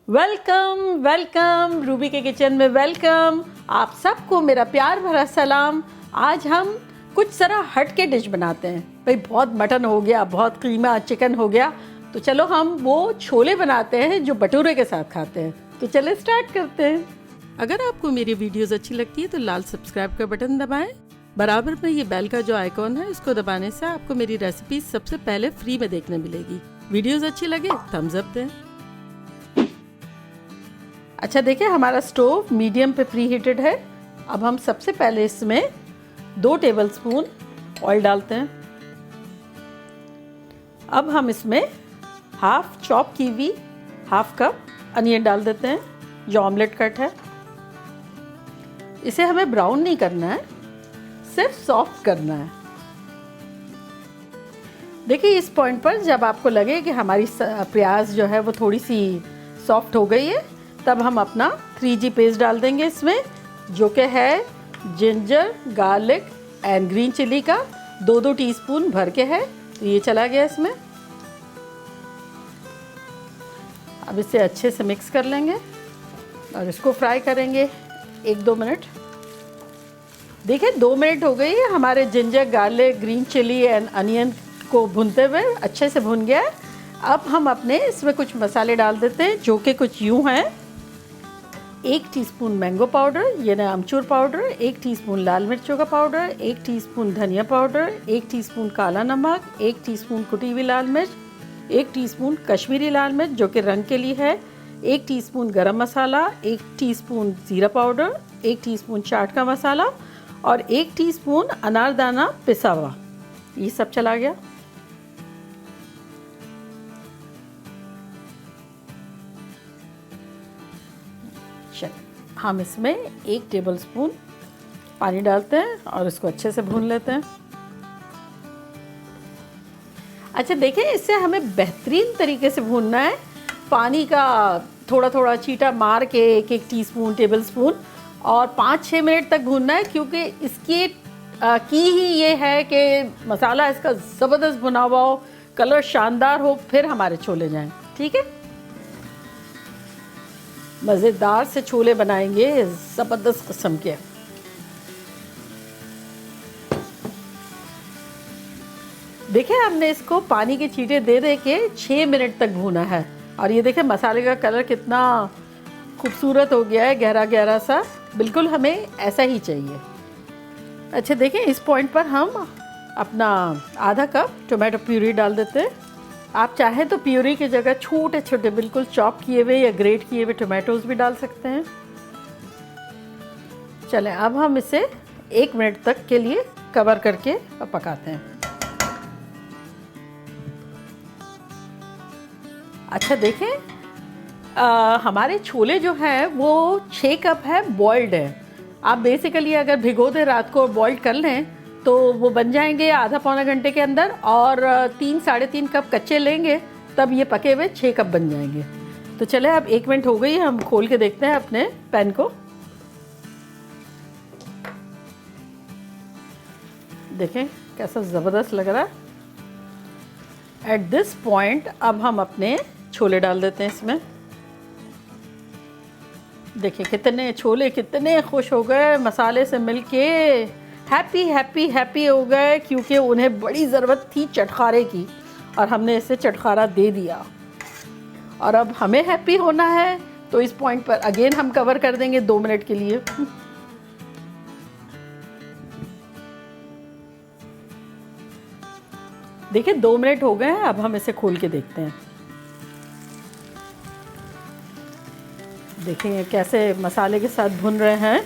Welcome welcome Ruby के kitchen में welcome. आप सबको मेरा प्यार भरा सलाम। आज हम कुछ तरह हट के डिश बनाते हैं। भाई बहुत मटन हो गया, बहुत कीमा चिकन हो गया, तो चलो हम वो छोले बनाते हैं जो भटूरे के साथ खाते हैं। तो चले स्टार्ट करते हैं। अगर आपको मेरी वीडियोस अच्छी लगती है तो लाल सब्सक्राइब का बटन दबाएं। बराबर में ये बेल का जो आइकॉन है इसको दबाने से आपको मेरी रेसिपी सबसे पहले फ्री में देखने मिलेगी। वीडियोस अच्छी लगे थम्स अप दें। अच्छा देखिए, हमारा स्टोव मीडियम पे प्री हीटेड है। अब हम सबसे पहले इसमें 2 टेबलस्पून ऑयल डालते हैं। अब हम इसमें हाफ चॉप की हुई हाफ कप अनियन डाल देते हैं जो ऑमलेट कट है। इसे हमें ब्राउन नहीं करना है, सिर्फ सॉफ्ट करना है। देखिए इस पॉइंट पर जब आपको लगे कि हमारी प्याज जो है वो थोड़ी सी सॉफ्ट हो गई है, तब हम अपना 3G पेस्ट डाल देंगे इसमें, जो कि है ginger garlic and green chilli का 2-2 टीस्पून भर के है। तो ये चला गया इसमें। अब इसे अच्छे से मिक्स कर लेंगे और इसको फ्राई करेंगे 1-2 मिनट। देखिए 2 मिनट हो गई है, हमारे ginger garlic green chilli and onion को भूनते हुए अच्छे से भुन गया है। अब हम अपने इसमें कुछ मसाले डाल देते हैं जो कि कुछ यूँ हैं। 1 टीस्पून मैंगो पाउडर यानी आमचूर पाउडर, 1 टीस्पून लाल मिर्चों का पाउडर, 1 टीस्पून धनिया पाउडर, 1 टीस्पून काला नमक, 1 टीस्पून कुटी हुई लाल मिर्च, 1 टीस्पून कश्मीरी लाल मिर्च जो कि रंग के लिए है, 1 टीस्पून गरम मसाला, 1 टीस्पून ज़ीरा पाउडर, 1 टीस्पून चाट का मसाला और 1 टीस्पून अनारदाना पिसा हुआ। ये सब चला गया। हम इसमें 1 टेबलस्पून पानी डालते हैं और इसको अच्छे से भून लेते हैं। अच्छा देखिए, इससे हमें बेहतरीन तरीके से भूनना है। पानी का थोड़ा थोड़ा चीटा मार के 1-1 टीस्पून टेबलस्पून और 5-6 मिनट तक भूनना है, क्योंकि इसकी की ही ये है कि मसाला इसका ज़बरदस्त भुना हुआ हो, कलर शानदार हो, फिर हमारे छोले जाएं। ठीक है, मज़ेदार से छोले बनाएंगे ज़बरदस्त किस्म के। देखिए हमने इसको पानी के छींटे दे दे के 6 मिनट तक भूना है और ये देखिए मसाले का कलर कितना खूबसूरत हो गया है, गहरा गहरा सा। बिल्कुल हमें ऐसा ही चाहिए। अच्छा देखिए, इस पॉइंट पर हम अपना आधा कप टोमेटो प्यूरी डाल देते हैं। आप चाहें तो प्यूरी की जगह छोटे छोटे बिल्कुल चॉप किए हुए या ग्रेट किए हुए टोमेटोज़ भी डाल सकते हैं। चलें अब हम इसे 1 मिनट तक के लिए कवर करके पकाते हैं। अच्छा देखें, हमारे छोले जो हैं वो 6 कप है, बॉइल्ड है। आप बेसिकली अगर भिगो दें रात को और बॉइल्ड कर लें तो वो बन जाएंगे आधा पौना घंटे के अंदर, और 3-3.5 कप कच्चे लेंगे तब ये पके हुए 6 कप बन जाएंगे। तो चले अब 1 मिनट हो गई, हम खोल के देखते हैं अपने पैन को। देखें कैसा ज़बरदस्त लग रहा है। एट दिस पॉइंट अब हम अपने छोले डाल देते हैं इसमें। देखिए कितने छोले कितने खुश हो गए, मसाले से मिलके हैप्पी हैप्पी हैप्पी हो गए, क्योंकि उन्हें बड़ी ज़रूरत थी चटखारे की और हमने इसे चटखारा दे दिया। और अब हमें हैप्पी होना है तो इस पॉइंट पर अगेन हम कवर कर देंगे 2 मिनट के लिए। देखिए 2 मिनट हो गए हैं, अब हम इसे खोल के देखते हैं। देखिए कैसे मसाले के साथ भुन रहे हैं।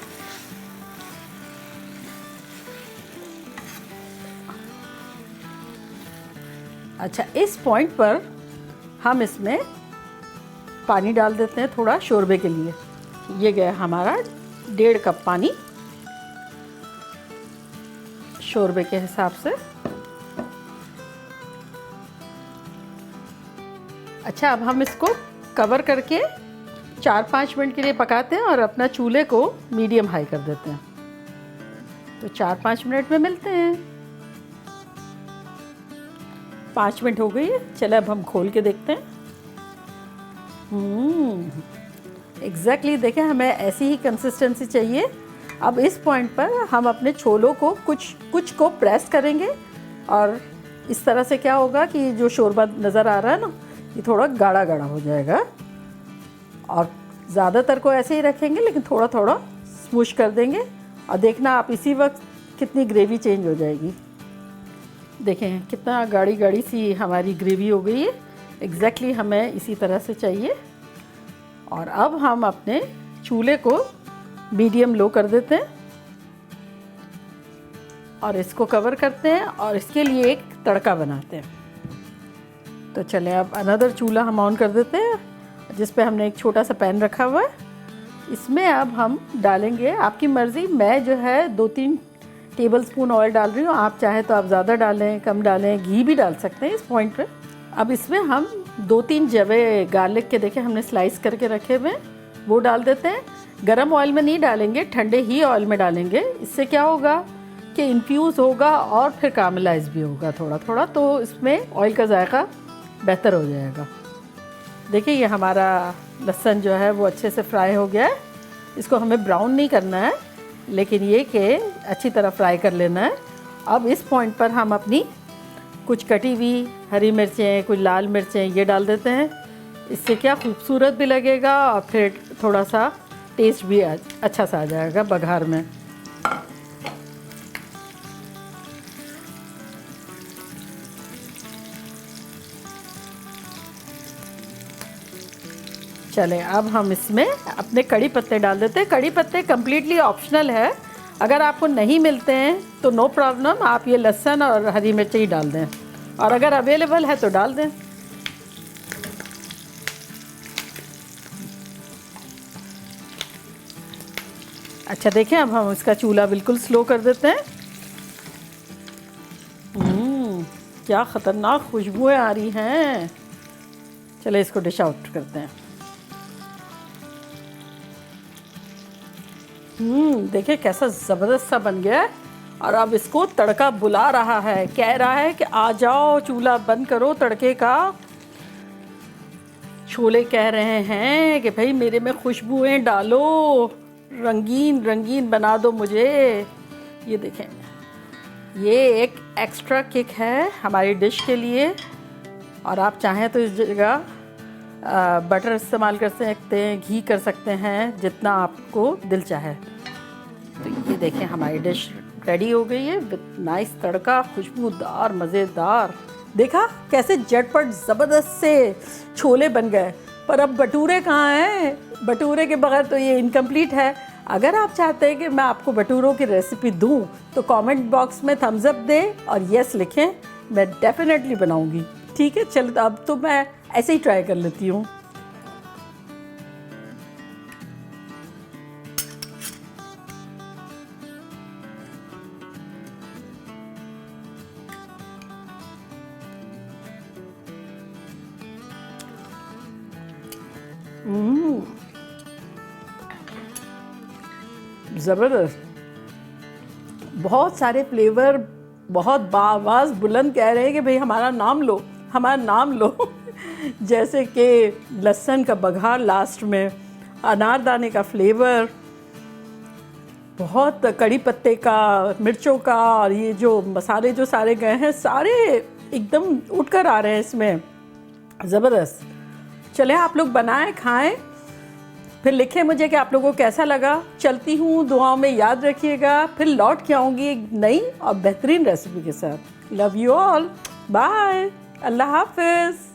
अच्छा इस पॉइंट पर हम इसमें पानी डाल देते हैं थोड़ा शोरबे के लिए। ये गया हमारा 1.5 कप पानी शोरबे के हिसाब से। अच्छा अब हम इसको कवर करके 4-5 मिनट के लिए पकाते हैं और अपना चूल्हे को मीडियम हाई कर देते हैं। तो 4-5 मिनट में मिलते हैं। 5 मिनट हो गई है, चलो अब हम खोल के देखते हैं। एग्जैक्टली देखें, हमें ऐसी ही कंसिस्टेंसी चाहिए। अब इस पॉइंट पर हम अपने छोलों को कुछ को प्रेस करेंगे और इस तरह से क्या होगा कि जो शोरबा नज़र आ रहा है ना, ये थोड़ा गाढ़ा गाढ़ा हो जाएगा। और ज़्यादातर को ऐसे ही रखेंगे, लेकिन थोड़ा थोड़ा स्मूश कर देंगे और देखना आप इसी वक्त कितनी ग्रेवी चेंज हो जाएगी। देखें कितना गाढ़ी गाढ़ी सी हमारी ग्रेवी हो गई है। एग्जैक्टली हमें इसी तरह से चाहिए। और अब हम अपने चूल्हे को मीडियम लो कर देते हैं और इसको कवर करते हैं और इसके लिए एक तड़का बनाते हैं। तो चलें अब अनदर चूल्हा हम ऑन कर देते हैं, जिस पे हमने एक छोटा सा पैन रखा हुआ है। इसमें अब हम डालेंगे, आपकी मर्ज़ी, मैं जो है 2-3 टेबलस्पून ऑयल डाल रही हूँ। आप चाहे तो आप ज़्यादा डालें, कम डालें, घी भी डाल सकते हैं इस पॉइंट पर। अब इसमें हम 2-3 जवे गार्लिक के देखें हमने स्लाइस करके रखे हुए, वो डाल देते हैं। गरम ऑयल में नहीं डालेंगे, ठंडे ही ऑयल में डालेंगे। इससे क्या होगा कि इन्फ्यूज़ होगा और फिर कामलाइज भी होगा थोड़ा थोड़ा, तो इसमें ऑयल का जायका बेहतर हो जाएगा। देखिए ये हमारा लहसुन जो है वो अच्छे से फ्राई हो गया है। इसको हमें ब्राउन नहीं करना है, लेकिन ये कि अच्छी तरह फ्राई कर लेना है। अब इस पॉइंट पर हम अपनी कुछ कटी हुई हरी मिर्चें, कुछ लाल मिर्चें ये डाल देते हैं। इससे क्या खूबसूरत भी लगेगा और फिर थोड़ा सा टेस्ट भी अच्छा सा आ जाएगा बघार में। चले अब हम इसमें अपने कड़ी पत्ते डाल देते हैं। कड़ी पत्ते कम्प्लीटली ऑप्शनल है, अगर आपको नहीं मिलते हैं तो नो प्रॉब्लम, आप ये लहसुन और हरी मिर्च ही डाल दें, और अगर अवेलेबल है तो डाल दें। अच्छा देखें, अब हम इसका चूल्हा बिल्कुल स्लो कर देते हैं। क्या ख़तरनाक खुशबुएं आ रही हैं। चले इसको डिश आउट करते हैं। देखिए कैसा ज़बरदस्त सा बन गया है। और अब इसको तड़का बुला रहा है, कह रहा है कि आ जाओ चूल्हा बंद करो तड़के का। छोले कह रहे हैं कि भाई मेरे में खुशबुएं डालो, रंगीन रंगीन बना दो मुझे। ये देखें, ये एक एक्स्ट्रा किक है हमारी डिश के लिए। और आप चाहें तो इस जगह बटर इस्तेमाल कर सकते हैं, घी कर सकते हैं, जितना आपको दिल चाहे। तो ये देखें हमारी डिश रेडी हो गई है विद नाइस तड़का, खुशबूदार, मज़ेदार। देखा कैसे झटपट ज़बरदस्त से छोले बन गए। पर अब भटूरे कहाँ हैं? भटूरे के बगैर तो ये इनकम्प्लीट है। अगर आप चाहते हैं कि मैं आपको भटूरों की रेसिपी दूं तो कमेंट बॉक्स में थम्स अप दें और यस लिखें, मैं डेफिनेटली बनाऊंगी। ठीक है, चलो अब तो मैं ऐसे ही ट्राई कर लेती हूँ। ज़बरदस्त, बहुत सारे फ्लेवर, बहुत बाआवाज़ बुलंद कह रहे हैं कि भाई हमारा नाम लो, हमारा नाम लो। जैसे कि लहसुन का बघार लास्ट में, अनारदाने का फ्लेवर, बहुत कड़ी पत्ते का, मिर्चों का, और ये जो मसाले जो सारे गए हैं सारे एकदम उठकर आ रहे हैं इसमें। ज़बरदस्त। चले आप लोग बनाएं, खाएं, फिर लिखें मुझे कि आप लोगों को कैसा लगा। चलती हूँ, दुआओं में याद रखिएगा। फिर लौट के आऊँगी एक नई और बेहतरीन रेसिपी के साथ। लव यू ऑल, बाय, अल्लाह हाफिज़।